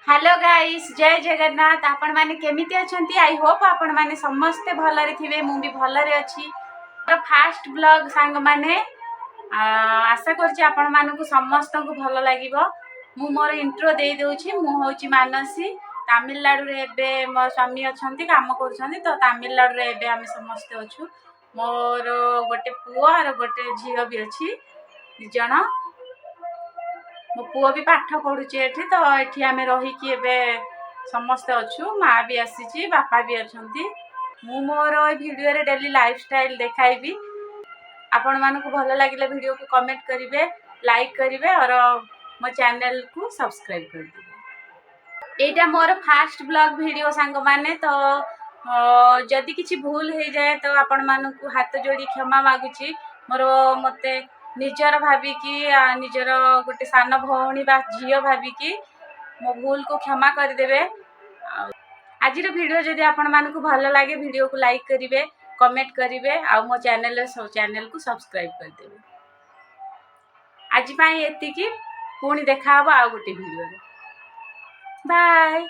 Hello guys, जय जगन्नाथ। आपण माने केमिति अछंती? आई होप आपण माने समस्ते भलरे थिबे। मु भी भलरे अछि। फास्ट ब्लॉग सांग माने आशा करछि आपण मानकु समस्त को भल लागिबो। मु मोर इंट्रो दे दोछि। मु होछि मानसी। तमिलनाडु रे एबे मो स्वामी अछंती, काम करछंती। तो तमिलनाडु रे एबे हम समस्त अछु। मोर गोटे पुओ और गोटे झियो भी अछि, जण मो पुओ भी पाठ पढ़ुचे एठी। तो एठी आमे रहिकी एबे समस्त अछु। माँ भी आसीची, बापा भी अछंती। मु मोर वीडियो रे डेली लाइफस्टाइल देखाइबी। आपण मानकु भल लागिले वीडियो को कमेंट करिवे, लाइक करिवे और मो चैनल को सब्सक्राइब कर दिबे। एटा मोर फास्ट ब्लॉग वीडियो सांग माने। तो जदि किछि भूल हो जाए तो आपण मानकु हाथ जोड़ी क्षमा मागुची। मोर मते निजर भाबिकी निजर गोटे सान भौणी बा झियो भाबिकी मो भूल को क्षमा कर देबे। आज वीडियो जदि आपण मानकु भल लागे वीडियो को लाइक करिवे, कमेंट करिवे आ मो चैनल को सब्सक्राइब कर देबे। आज पाई एतिकी, पुणी देखा हबो आ गोटे वीडियो रे। बाय।